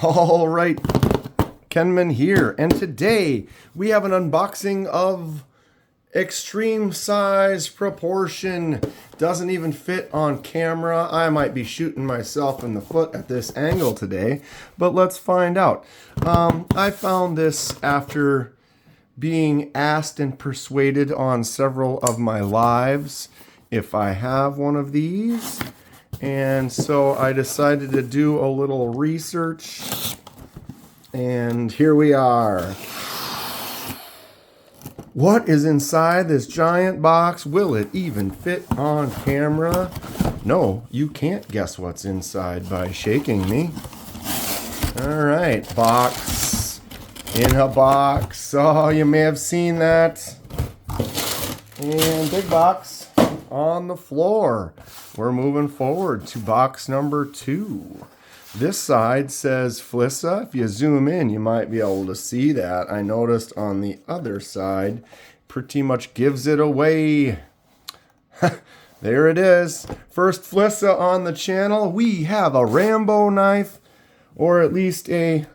All right, Kenman here, and today we have an unboxing of extreme size proportion. Doesn't even fit on camera. I might be shooting myself in the foot at this angle today, but let's find out. I found this after being asked and persuaded on several of my lives if I have one of these. And so I decided to do a little research, and here we are. What is inside this giant box? Will it even fit on camera? No, you can't guess what's inside by shaking me. All right, box in a box. Oh, you may have seen that. And big box on the floor. We're moving forward to box number 2. This side says Flissa. If you zoom in, you might be able to see that. I noticed on the other side, pretty much gives it away. There it is. First Flissa on the channel. We have a Rambo knife, or at least a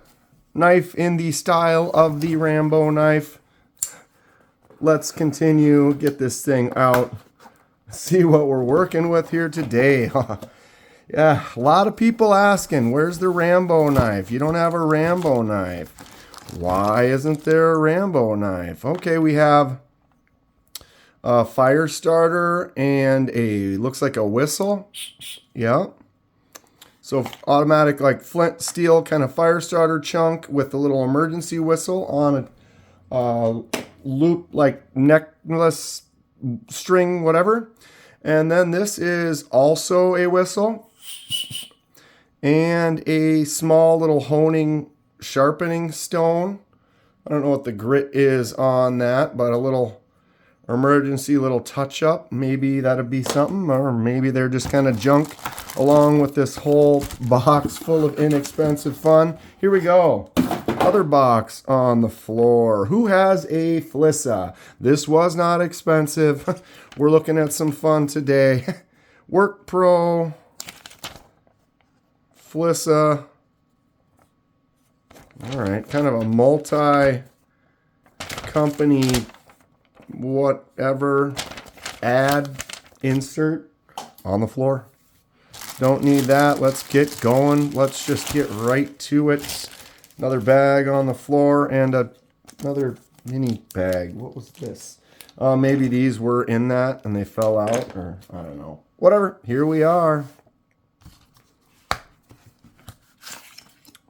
knife in the style of the Rambo knife. Let's continue, get this thing out. See what we're working with here today. Yeah, a lot of people asking, where's the Rambo knife? You don't have a Rambo knife. Why isn't there a Rambo knife? Okay, we have a fire starter and looks like a whistle. Yeah. So automatic, like flint steel kind of fire starter chunk with a little emergency whistle on a loop, like necklace string, whatever. And then this is also a whistle and a small little honing sharpening stone. I don't know what the grit is on that, but a little emergency little touch up. Maybe that'd be something, or maybe they're just kind of junk along with this whole box full of inexpensive fun. Here we go. Other box on the floor. Who has a Flissa? This was not expensive. We're looking at some fun today. Work Pro Flissa. All right, kind of a multi-company whatever ad insert on the floor. Don't need that. Let's get going. Let's just get right to it. Another bag on the floor and another mini bag. What was this? Maybe these were in that and they fell out, or I don't know. Whatever. Here we are.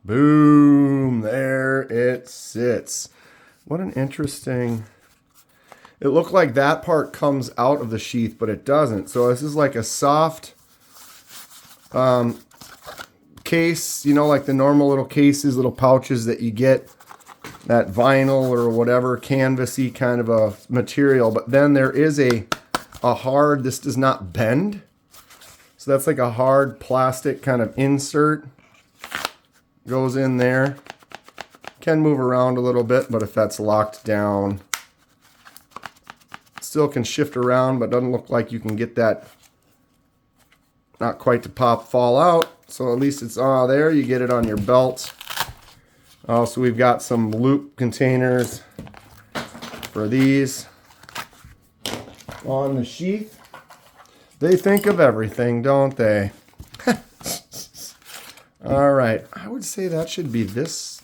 Boom. There it sits. What an interesting... It looked like that part comes out of the sheath, but it doesn't. So this is like a soft... case, you know, like the normal little cases, little pouches that you get, that vinyl or whatever, canvasy kind of a material. But then there is a hard, this does not bend. So that's like a hard plastic kind of insert. Goes in there. Can move around a little bit, but if that's locked down, still can shift around, but doesn't look like you can get that, not quite to fall out. So at least it's there. You get it on your belt. So we've got some loop containers for these on the sheath. They think of everything, don't they? All right. I would say that should be this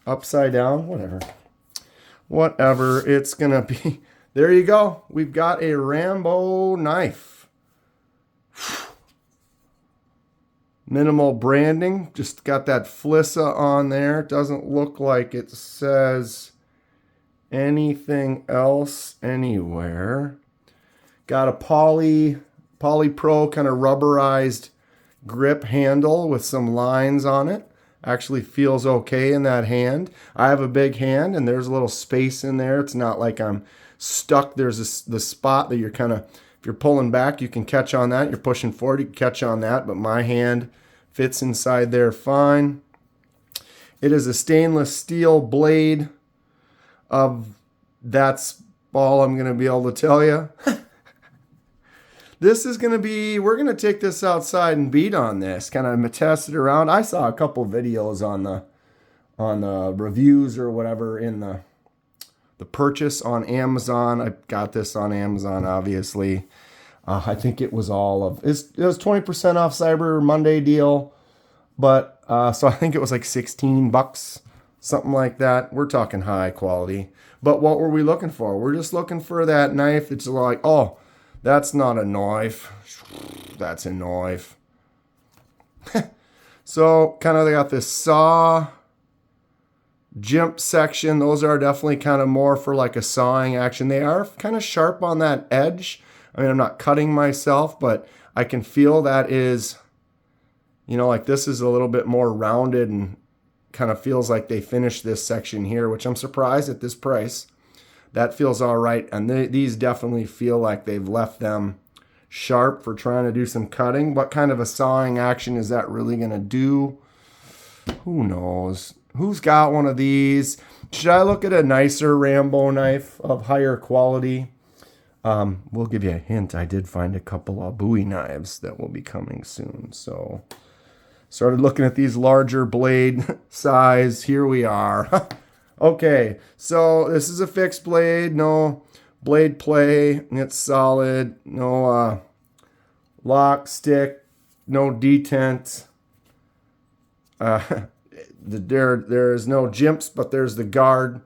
upside down. Whatever it's going to be. There you go. We've got a Rambo knife. Minimal branding, just got that Flissa on there. Doesn't look like it says anything else anywhere. Got a Poly Pro kind of rubberized grip handle with some lines on it. Actually feels okay in that hand. I have a big hand and there's a little space in there. It's not like I'm stuck. There's the spot that you're kind of, if you're pulling back, you can catch on that. You're pushing forward, you can catch on that. But my hand fits inside there fine. It is a stainless steel blade that's all I'm going to be able to tell you. This is going to be, we're going to take this outside and beat on this, kind of test it around. I saw a couple videos on the reviews or whatever in the purchase on Amazon. I got this on Amazon, obviously. I think it was it was 20% off Cyber Monday deal, but so I think it was like $16, something like that. We're talking high quality. But what were we looking for? We're just looking for that knife that's like, oh, that's not a knife. That's a knife. So kind of they got this saw, jimp section. Those are definitely kind of more for like a sawing action. They are kind of sharp on that edge. I mean, I'm not cutting myself, but I can feel that is, you know, like this is a little bit more rounded and kind of feels like they finished this section here, which I'm surprised at this price. That feels all right. And these definitely feel like they've left them sharp for trying to do some cutting. What kind of a sawing action is that really going to do? Who knows? Who's got one of these? Should I look at a nicer Rambo knife of higher quality? We'll give you a hint. I did find a couple of Bowie knives that will be coming soon. So started looking at these larger blade size. Here we are. Okay, so this is a fixed blade. No blade play. It's solid. No lock, stick. No detent. There is no jimps, but there's the guard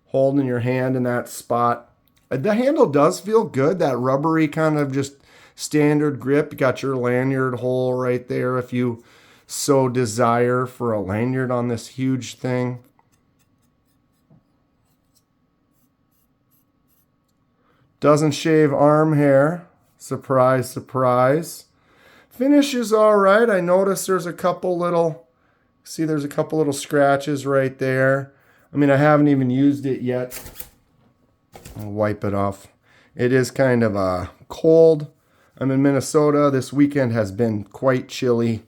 holding your hand in that spot. The handle does feel good. That rubbery kind of just standard grip. You got your lanyard hole right there if you so desire for a lanyard on this huge thing. Doesn't shave arm hair. Surprise, surprise. Finish is all right. I noticed there's a couple little scratches right there. I mean, I haven't even used it yet. I'll wipe it off. It is kind of cold. I'm in Minnesota. This weekend has been quite chilly.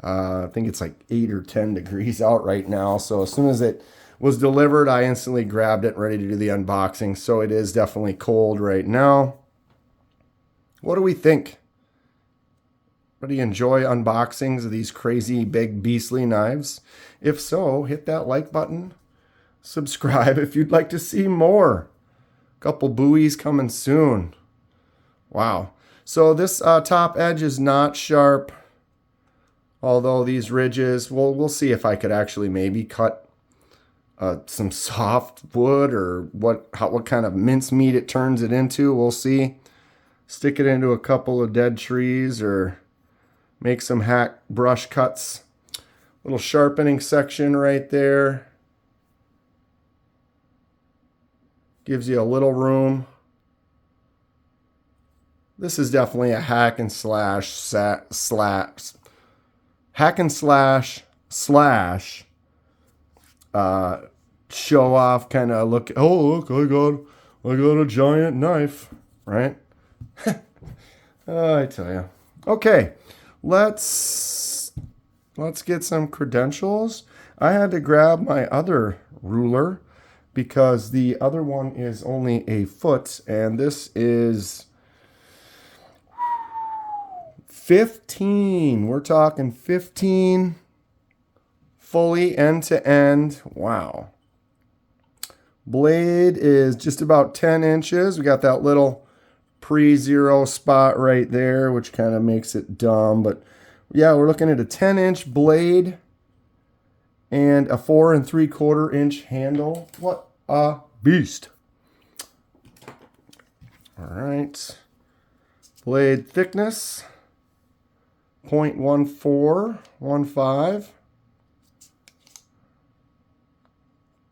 I think it's like 8 or 10 degrees out right now. So as soon as it was delivered, I instantly grabbed it, ready to do the unboxing. So it is definitely cold right now. What do we think? Anybody enjoy unboxings of these crazy big beastly knives? If so, hit that like button. Subscribe if you'd like to see more. Couple buoys coming soon. Wow. So this top edge is not sharp. Although these ridges, we'll see if I could actually maybe cut some soft wood or what kind of mincemeat it turns it into. We'll see. Stick it into a couple of dead trees or make some hack brush cuts. Little sharpening section right there. Gives you a little room. This is definitely a hack and slash show off kind of look. Oh, look, I got a giant knife, right? I tell you. Okay, let's get some credentials. I had to grab my other ruler because the other one is only a foot, and this is 15. We're talking 15 fully end to end. Wow. Blade is just about 10 inches. We got that little pre-zero spot right there, which kind of makes it dumb. But yeah, we're looking at a 10-inch blade and a 4 3/4 inch handle. What a beast. All right. Blade thickness, 0.1415.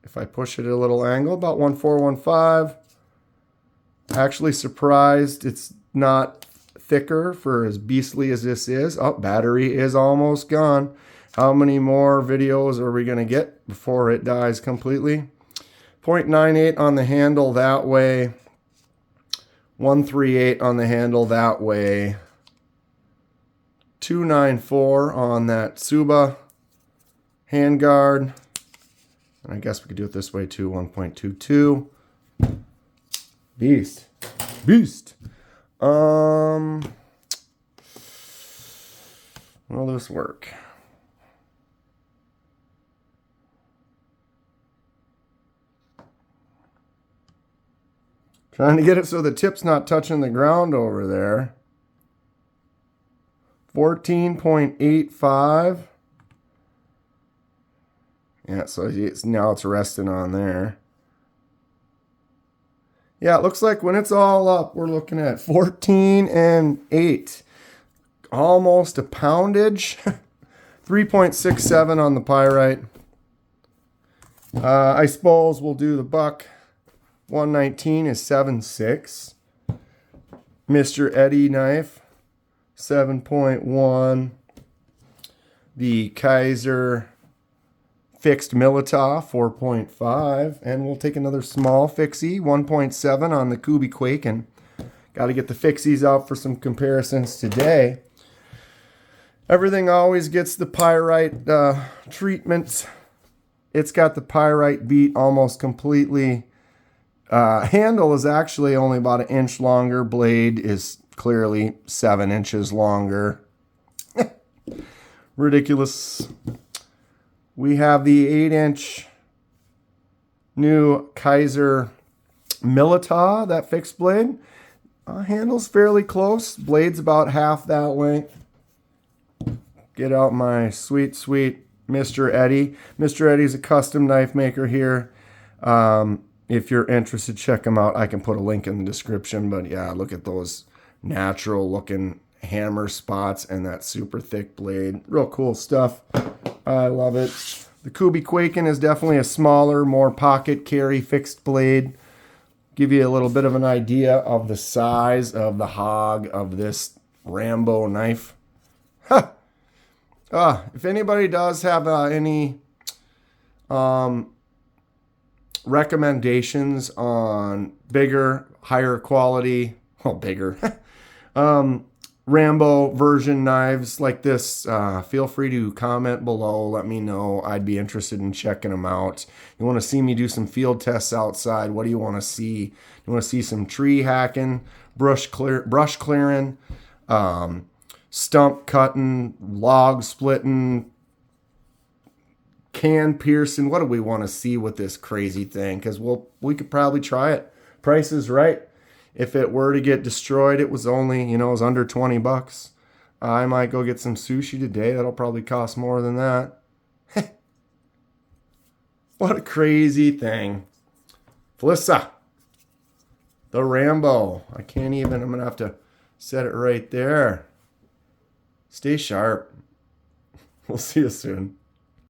If I push it at a little angle, about 1415. Actually surprised it's not thicker for as beastly as this is. Oh, battery is almost gone. How many more videos are we going to get before it dies completely? 0.98 on the handle that way. 138 on the handle that way. 294 on that Tsuba handguard. And I guess we could do it this way too. 1.22. Beast. Will this work? Trying to get it so the tip's not touching the ground over there. 14.85. Yeah, so now it's resting on there. Yeah, it looks like when it's all up, we're looking at 14 and 8. Almost a poundage. 3.67 on the pyrite. I suppose we'll do the buck. 119 is 7.6. Mr Eddy knife, 7.1. The Kaiser fixed Milita, 4.5. And we'll take another small fixie, 1.7 on the Kubi Quake. And got to get the fixies out for some comparisons today. Everything always gets the pyrite treatment. It's got the pyrite beat almost completely. Handle is actually only about 1 inch longer. Blade is clearly 7 inches longer. Ridiculous. We have the 8-inch new Kaiser Milita, that fixed blade. Handle's fairly close. Blade's about half that length. Get out my sweet, sweet Mr. Eddy. Mr. Eddy's a custom knife maker here. If you're interested, check them out. I can put a link in the description. But yeah, look at those natural looking hammer spots and that super thick blade. Real cool stuff. I love it. The Kubi Quaken is definitely a smaller, more pocket carry fixed blade. Give you a little bit of an idea of the size of the hog of this Rambo knife. Huh. If anybody does have any recommendations on bigger, higher quality, Rambo version knives like this, feel free to comment below. Let me know. I'd be interested in checking them out. You want to see me do some field tests outside? What do you want to see? You want to see some tree hacking, brush clearing, stump cutting, log splitting, can piercing? What do we want to see with this crazy thing? Because we could probably try it. Price is right. If it were to get destroyed, it was only, it was under 20 bucks. I might go get some sushi today. That'll probably cost more than that. What a crazy thing. Flissa. The Rambo. I'm going to have to set it right there. Stay sharp. We'll see you soon.